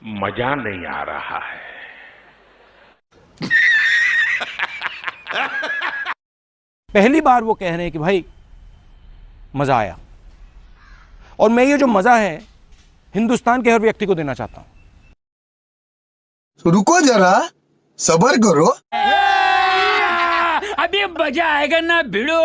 मजा नहीं आ रहा है। पहली बार वो कह रहे हैं कि भाई मजा आया, और मैं ये जो मजा है हिंदुस्तान के हर व्यक्ति को देना चाहता हूं। तो रुको जरा, सबर करो। अभी मजा आएगा ना भिड़ो।